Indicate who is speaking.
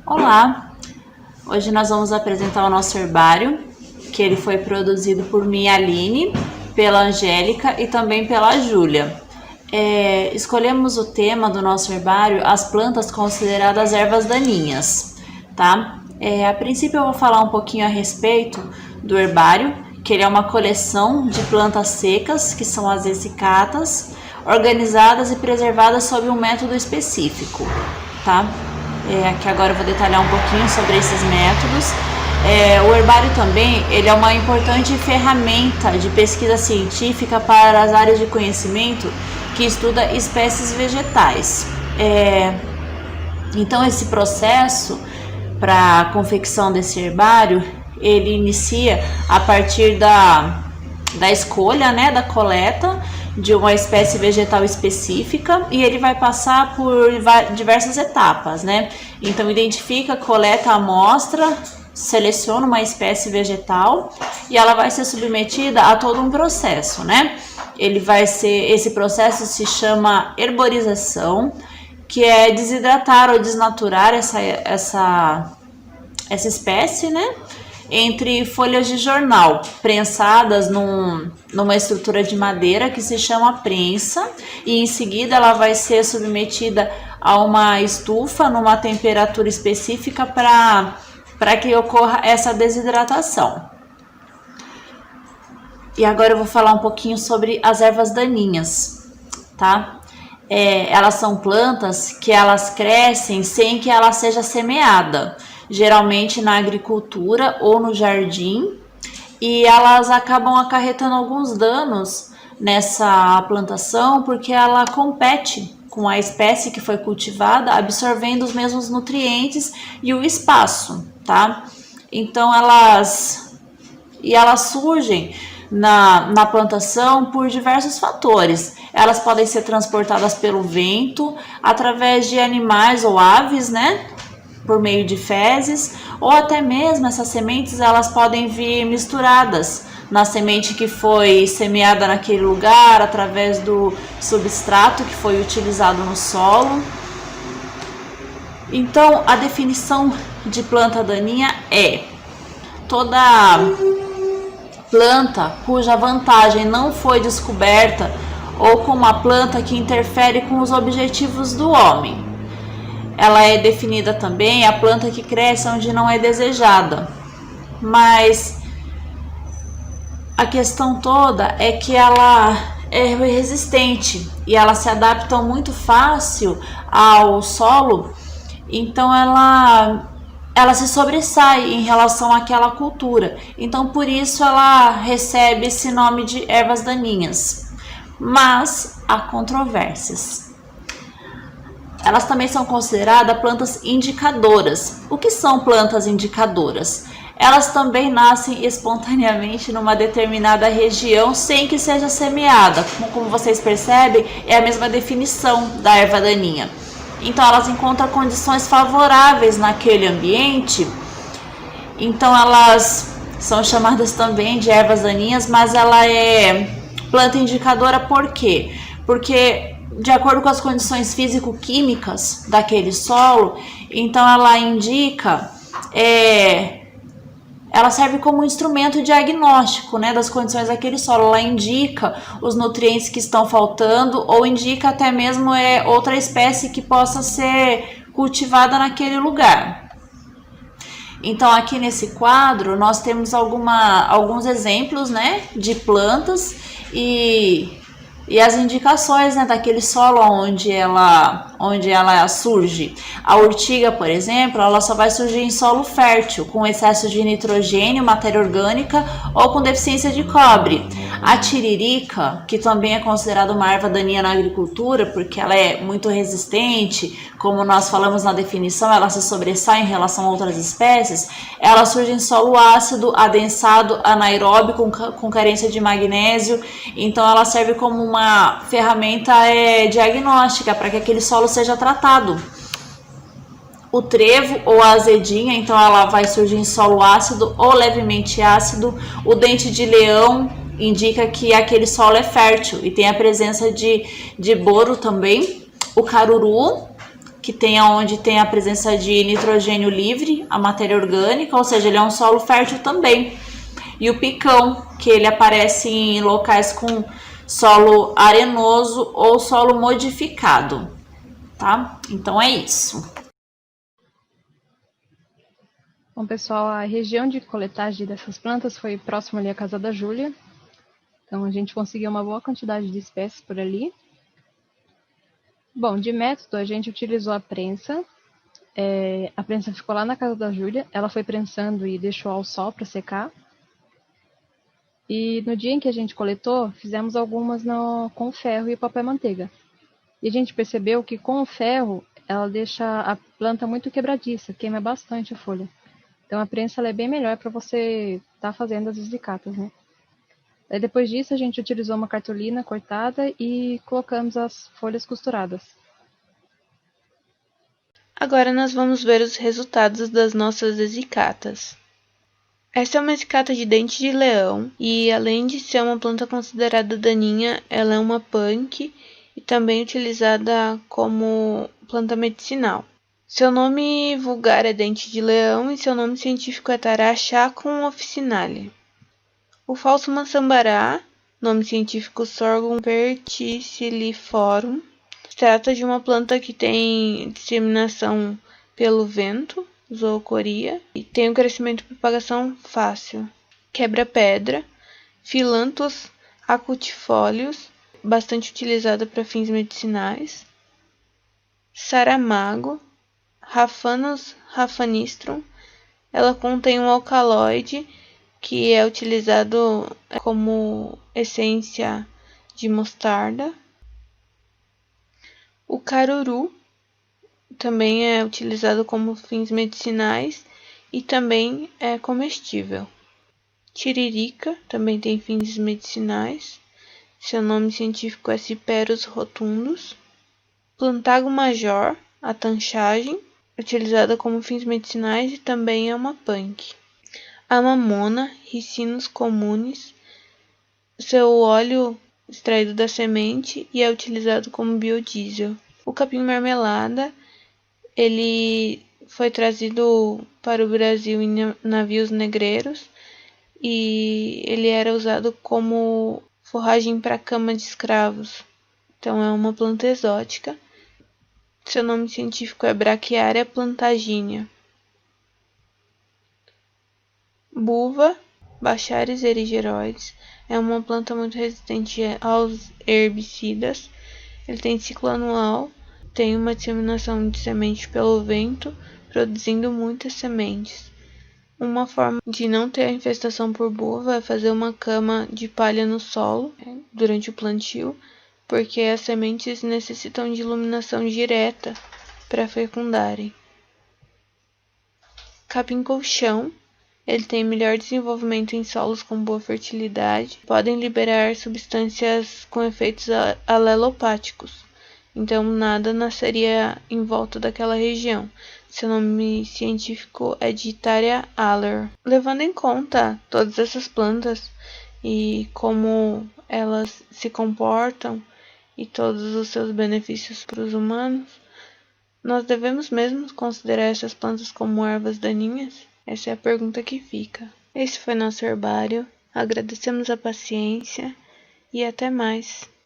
Speaker 1: Olá! Hoje nós vamos apresentar o nosso herbário, que ele foi produzido por mim, Aline, pela Angélica e também pela Júlia. Escolhemos o tema do nosso herbário, as plantas consideradas ervas daninhas, tá? A princípio eu vou falar um pouquinho a respeito do herbário, que ele é uma coleção de plantas secas, que são as essicatas, organizadas e preservadas sob um método específico, tá? Aqui agora eu vou detalhar um pouquinho sobre esses métodos. O herbário também ele é uma importante ferramenta de pesquisa científica para as áreas de conhecimento que estuda espécies vegetais. Então esse processo para a confecção desse herbário, ele inicia a partir da escolha, né, da coleta de uma espécie vegetal específica, e ele vai passar por diversas etapas, né? Então identifica, coleta a amostra, seleciona uma espécie vegetal e ela vai ser submetida a todo um processo, né? Esse processo se chama herborização, que é desidratar ou desnaturar essa espécie, né? Entre folhas de jornal prensadas numa estrutura de madeira que se chama prensa, e em seguida ela vai ser submetida a uma estufa numa temperatura específica para que ocorra essa desidratação. E agora eu vou falar um pouquinho sobre as ervas daninhas, tá? Elas são plantas que elas crescem sem que ela seja semeada, geralmente na agricultura ou no jardim, e elas acabam acarretando alguns danos nessa plantação porque ela compete com a espécie que foi cultivada, absorvendo os mesmos nutrientes e o espaço, tá? Então elas surgem na plantação por diversos fatores. Elas podem ser transportadas pelo vento, através de animais ou aves, né? Por meio de fezes, ou até mesmo essas sementes elas podem vir misturadas na semente que foi semeada naquele lugar, através do substrato que foi utilizado no solo. Então, a definição de planta daninha é toda planta cuja vantagem não foi descoberta ou com uma planta que interfere com os objetivos do homem. Ela é definida também a planta que cresce onde não é desejada, mas a questão toda é que ela é resistente e ela se adapta muito fácil ao solo, então ela se sobressai em relação àquela cultura, então por isso ela recebe esse nome de ervas daninhas, mas há controvérsias. Elas também são consideradas plantas indicadoras. O que são plantas indicadoras? Elas também nascem espontaneamente numa determinada região sem que seja semeada. Como vocês percebem, é a mesma definição da erva daninha. Então elas encontram condições favoráveis naquele ambiente. Então elas são chamadas também de ervas daninhas, mas ela é planta indicadora por quê? Porque de acordo com as condições físico-químicas daquele solo, então ela indica, ela serve como um instrumento diagnóstico, né, das condições daquele solo. Ela indica os nutrientes que estão faltando, ou indica até mesmo outra espécie que possa ser cultivada naquele lugar. Então aqui nesse quadro nós temos alguns exemplos, né, de plantas e as indicações, né, daquele solo onde ela surge. A urtiga, por exemplo, ela só vai surgir em solo fértil, com excesso de nitrogênio, matéria orgânica ou com deficiência de cobre. A tiririca, que também é considerada uma erva daninha na agricultura, porque ela é muito resistente, como nós falamos na definição, ela se sobressai em relação a outras espécies, ela surge em solo ácido, adensado, anaeróbio, com carência de magnésio, então ela serve como uma ferramenta diagnóstica para que aquele solo seja tratado. O trevo ou a azedinha, então ela vai surgir em solo ácido ou levemente ácido. O dente de leão indica que aquele solo é fértil e tem a presença de boro também. O caruru que tem onde tem a presença de nitrogênio livre, a matéria orgânica, ou seja, ele é um solo fértil também. E o picão, que ele aparece em locais com solo arenoso ou solo modificado, tá? Então é isso.
Speaker 2: Bom, pessoal, a região de coletagem dessas plantas foi próxima ali à casa da Júlia. Então, a gente conseguiu uma boa quantidade de espécies por ali. Bom, de método, a gente utilizou a prensa. A prensa ficou lá na casa da Júlia. Ela foi prensando e deixou ao sol para secar. E no dia em que a gente coletou, fizemos algumas com ferro e papel manteiga. E a gente percebeu que com o ferro, ela deixa a planta muito quebradiça, queima bastante a folha. Então a prensa ela é bem melhor para você estar fazendo as eslicatas, né? Aí, depois disso, a gente utilizou uma cartolina cortada e colocamos as folhas costuradas.
Speaker 3: Agora nós vamos ver os resultados das nossas exsicatas. Essa é uma exsicata de dente de leão e, além de ser uma planta considerada daninha, ela é uma punk e também utilizada como planta medicinal. Seu nome vulgar é dente de leão e seu nome científico é Tarashacum officinale. O falso maçambará, nome científico Sorghum verticilliforum, trata de uma planta que tem disseminação pelo vento, zoocoria, e tem um crescimento e propagação fácil. Quebra-pedra, Philanthus acutifolius, bastante utilizada para fins medicinais. Saramago, Raphanus raphanistrum, ela contém um alcaloide que é utilizado como essência de mostarda. O caruru também é utilizado como fins medicinais e também é comestível. Tiririca também tem fins medicinais. Seu nome científico é Ciperus rotundus. Plantago major, a tanchagem, utilizada como fins medicinais e também é uma punk. A mamona, Ricinus communis, seu óleo extraído da semente e é utilizado como biodiesel. O capim-marmelada, ele foi trazido para o Brasil em navios negreiros e ele era usado como forragem para cama de escravos. Então é uma planta exótica. Seu nome científico é Brachiaria plantaginea. Buva, Bacharis erigeroides, é uma planta muito resistente aos herbicidas. Ele tem ciclo anual, tem uma disseminação de semente pelo vento, produzindo muitas sementes. Uma forma de não ter a infestação por buva é fazer uma cama de palha no solo durante o plantio, porque as sementes necessitam de iluminação direta para fecundarem. Capim-colchão, ele tem melhor desenvolvimento em solos com boa fertilidade, podem liberar substâncias com efeitos alelopáticos, então nada nasceria em volta daquela região. Seu nome científico é Ditaria aller. Levando em conta todas essas plantas e como elas se comportam e todos os seus benefícios para os humanos, nós devemos mesmo considerar essas plantas como ervas daninhas? Essa é a pergunta que fica. Esse foi nosso herbário. Agradecemos a paciência e até mais.